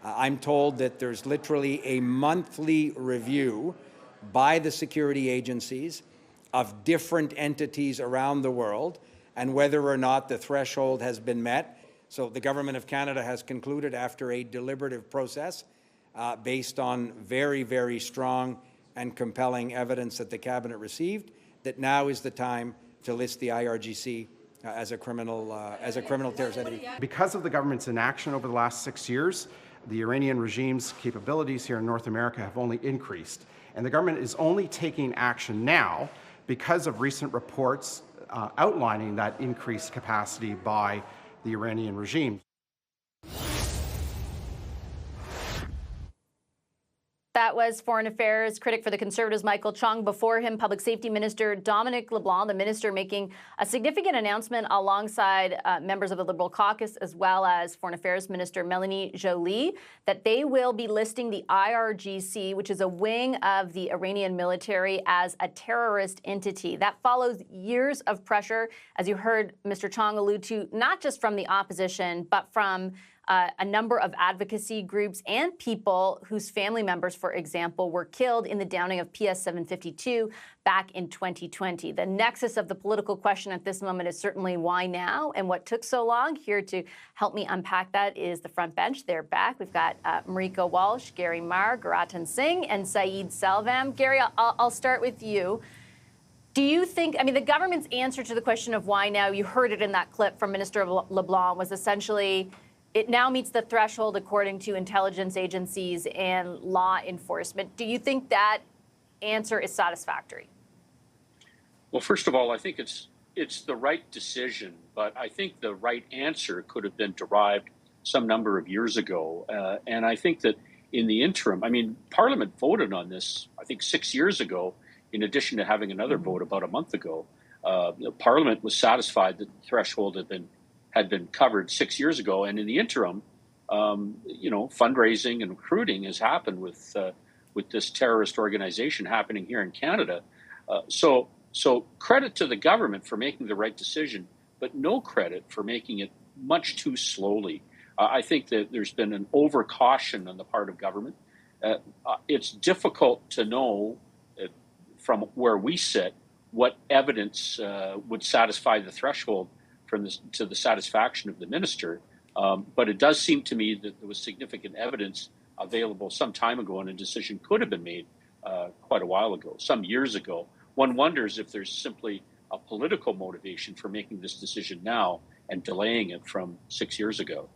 I'm told that there's literally a monthly review by the security agencies of different entities around the world and whether or not the threshold has been met. So the Government of Canada has concluded after a deliberative process based on very, very strong and compelling evidence that the Cabinet received, that now is the time to list the IRGC as a criminal terrorist entity. Because of the government's inaction over the last 6 years, the Iranian regime's capabilities here in North America have only increased. And the government is only taking action now because of recent reports outlining that increased capacity by the Iranian regime. That was Foreign Affairs critic for the Conservatives, Michael Chong. Before him, Public Safety Minister Dominic LeBlanc, the minister making a significant announcement alongside members of the Liberal caucus, as well as Foreign Affairs Minister Melanie Joly, that they will be listing the IRGC, which is a wing of the Iranian military, as a terrorist entity. That follows years of pressure, as you heard Mr. Chong allude to, not just from the opposition, but from a number of advocacy groups and people whose family members, for example, were killed in the downing of PS-752 back in 2020. The nexus of the political question at this moment is certainly why now and what took so long. Here to help me unpack that is the front bench. They're back. We've got Marieke, Walsh, Gary Mar, Gurratan Singh, and Saeed Selvam. Gary, I'll start with you. Do you think, the government's answer to the question of why now, you heard it in that clip from Minister LeBlanc, was essentially, it now meets the threshold according to intelligence agencies and law enforcement. Do you think that answer is satisfactory? Well, first of all, I think it's the right decision, but I think the right answer could have been derived some number of years ago. And I think that in the interim, Parliament voted on this, I think 6 years ago, in addition to having another vote about a month ago. Parliament was satisfied that the threshold had been covered 6 years ago, and in the interim, fundraising and recruiting has happened with this terrorist organization happening here in Canada. So credit to the government for making the right decision, but no credit for making it much too slowly. I think that there's been an overcaution on the part of government. It's difficult to know from where we sit what evidence would satisfy the threshold to the satisfaction of the minister. But it does seem to me that there was significant evidence available some time ago, and a decision could have been made quite a while ago, some years ago. One wonders if there's simply a political motivation for making this decision now and delaying it from 6 years ago.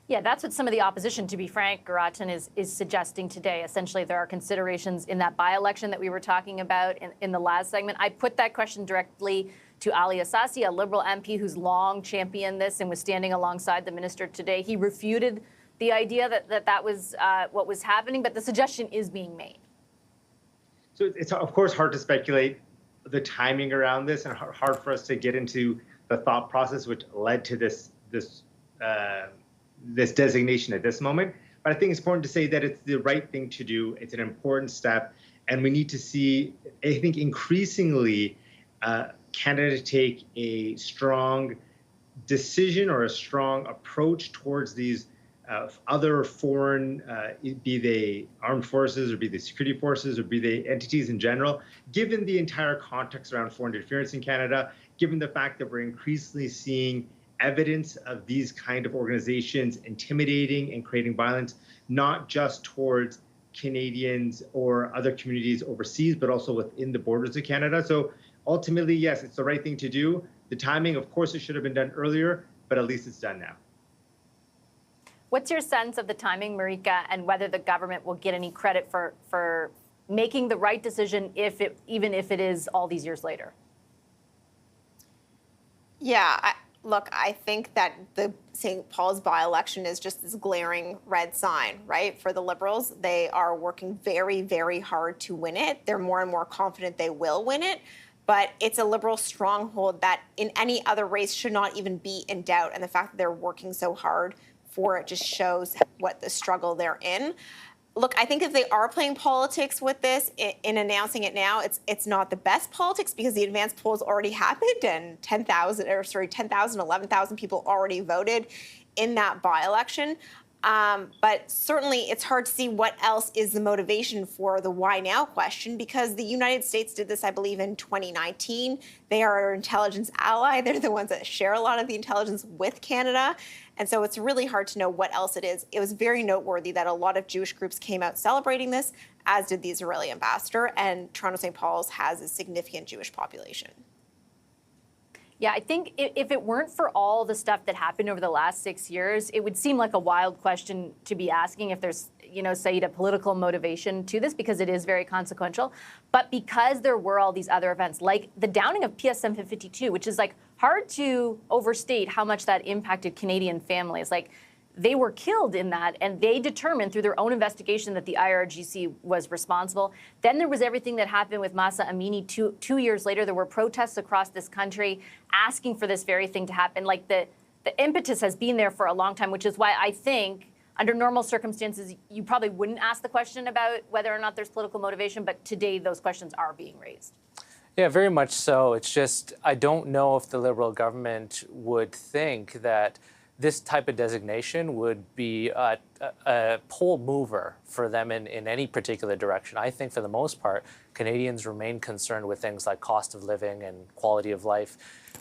Yeah, that's what some of the opposition, to be frank, Gurratan, is suggesting today. Essentially, there are considerations in that by-election that we were talking about in the last segment. I put that question directly to Ali Assasi, a Liberal MP who's long championed this and was standing alongside the minister today. He refuted the idea that was what was happening, but the suggestion is being made. So it's, of course, hard to speculate the timing around this, and hard for us to get into the thought process which led to this designation at this moment. But I think it's important to say that it's the right thing to do. It's an important step, and we need to see, I think, increasingly Canada take a strong decision or a strong approach towards these other foreign, be they armed forces or be they security forces or be they entities in general, given the entire context around foreign interference in Canada, given the fact that we're increasingly seeing evidence of these kind of organizations intimidating and creating violence, not just towards Canadians or other communities overseas, but also within the borders of Canada. So ultimately, yes, it's the right thing to do. The timing, of course, it should have been done earlier, but at least it's done now. What's your sense of the timing, Marieke, and whether the government will get any credit for making the right decision, even if it is all these years later? Yeah, look, I think that the St. Paul's by-election is just this glaring red sign, right? For the Liberals, they are working very, very hard to win it. They're more and more confident they will win it. But it's a Liberal stronghold that in any other race should not even be in doubt. And the fact that they're working so hard for it just shows what the struggle they're in. Look, I think if they are playing politics with this in announcing it now, it's not the best politics because the advanced polls already happened and 11,000 people already voted in that by-election. But certainly it's hard to see what else is the motivation for the why now question, because the United States did this, I believe, in 2019. They are our intelligence ally. They're the ones that share a lot of the intelligence with Canada. And so it's really hard to know what else it is. It was very noteworthy that a lot of Jewish groups came out celebrating this, as did the Israeli ambassador. And Toronto St. Paul's has a significant Jewish population. Yeah, I think if it weren't for all the stuff that happened over the last 6 years, it would seem like a wild question to be asking if there's, Saeed, a political motivation to this, because it is very consequential. But because there were all these other events, like the downing of PS 752, which is like hard to overstate how much that impacted Canadian families. Like, they were killed in that, and they determined through their own investigation that the IRGC was responsible. Then there was everything that happened with Mahsa Amini. Two years later, there were protests across this country asking for this very thing to happen. Like, the impetus has been there for a long time, which is why I think under normal circumstances, you probably wouldn't ask the question about whether or not there's political motivation, but today those questions are being raised. Yeah, very much so. It's just, I don't know if the Liberal government would think that this type of designation would be a pole mover for them in any particular direction. I think for the most part, Canadians remain concerned with things like cost of living and quality of life.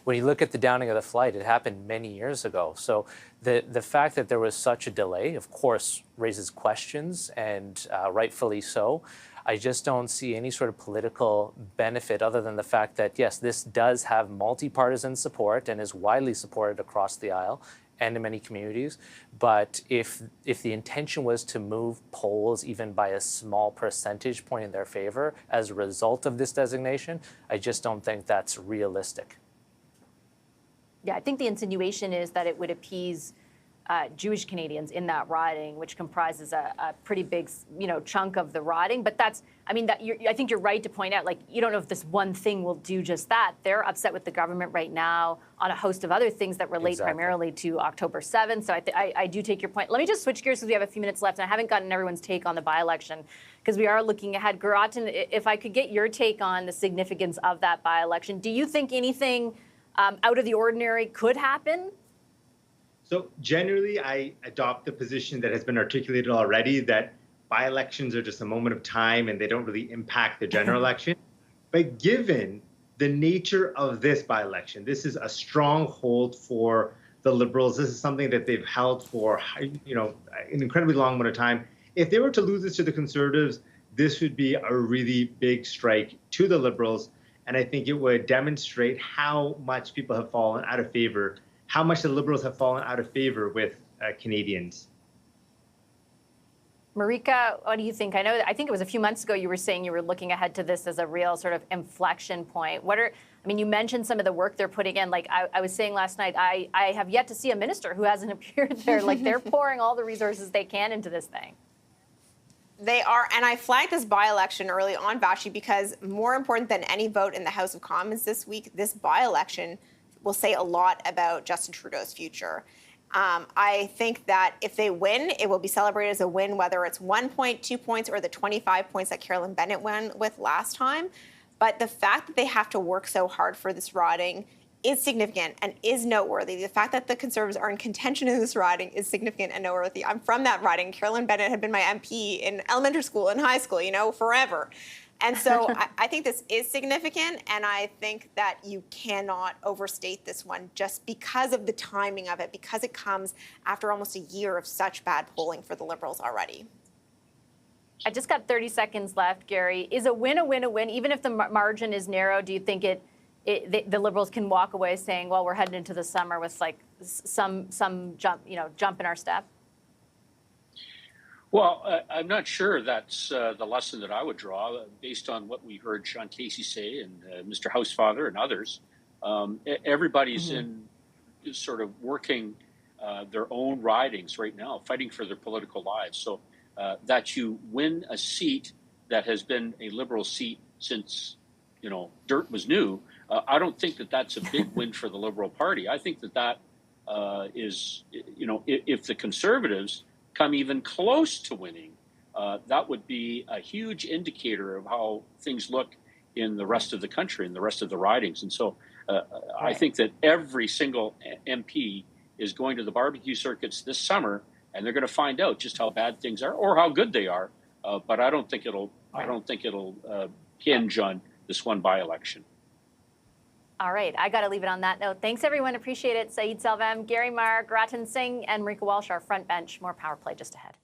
When you look at the downing of the flight, it happened many years ago. So the fact that there was such a delay, of course, raises questions, and rightfully so. I just don't see any sort of political benefit other than the fact that, yes, this does have multi-partisan support and is widely supported across the aisle and in many communities. But if the intention was to move polls even by a small percentage point in their favor as a result of this designation, I just don't think that's realistic. Yeah, I think the insinuation is that it would appease Jewish Canadians in that riding, which comprises a pretty big, chunk of the riding. But that's, I think you're right to point out, like, you don't know if this one thing will do just that. They're upset with the government right now on a host of other things that relate primarily to October 7th. So I do take your point. Let me just switch gears because we have a few minutes left, and I haven't gotten everyone's take on the by-election because we are looking ahead. Gurratan, if I could get your take on the significance of that by-election, do you think anything out of the ordinary could happen? So generally, I adopt the position that has been articulated already, that by-elections are just a moment of time and they don't really impact the general election. But given the nature of this by-election, this is a stronghold for the Liberals. This is something that they've held for, an incredibly long amount of time. If they were to lose this to the Conservatives, this would be a really big strike to the Liberals. And I think it would demonstrate how much people have fallen out of favor, how much the Liberals have fallen out of favor with Canadians. Marieke, what do you think? I think it was a few months ago you were saying you were looking ahead to this as a real sort of inflection point. You mentioned some of the work they're putting in. Like I was saying last night, I have yet to see a minister who hasn't appeared there. Like, they're pouring all the resources they can into this thing. They are, and I flagged this by-election early on, Vassy, because more important than any vote in the House of Commons this week, this by-election will say a lot about Justin Trudeau's future. I think that if they win, it will be celebrated as a win, whether it's 1 point, 2 points, or the 25 points that Carolyn Bennett won with last time. But the fact that they have to work so hard for this riding is significant and is noteworthy. The fact that the Conservatives are in contention in this riding is significant and noteworthy. I'm from that riding. Carolyn Bennett had been my MP in elementary school and high school, forever. And so I think this is significant, and I think that you cannot overstate this one just because of the timing of it, because it comes after almost a year of such bad polling for the Liberals already. I just got 30 seconds left, Gary. Is a win a win a win? Even if the margin is narrow, do you think the Liberals can walk away saying, well, we're heading into the summer with like some jump in our step? Well, I'm not sure that's the lesson that I would draw based on what we heard Sean Casey say and Mr. Housefather and others. Everybody's in sort of working their own ridings right now, fighting for their political lives. So that you win a seat that has been a Liberal seat since, dirt was new, I don't think that that's a big win for the Liberal Party. I think that is, if the Conservatives come even close to winning, that would be a huge indicator of how things look in the rest of the country and the rest of the ridings. And so I think that every single MP is going to the barbecue circuits this summer and they're going to find out just how bad things are or how good they are. But I don't think it'll hinge on this one by-election. All right, I got to leave it on that note. Thanks, everyone. Appreciate it. Saeed Selvam, Gary Mar, Gurratan Singh, and Marieke Walsh, our front bench. More Power Play just ahead.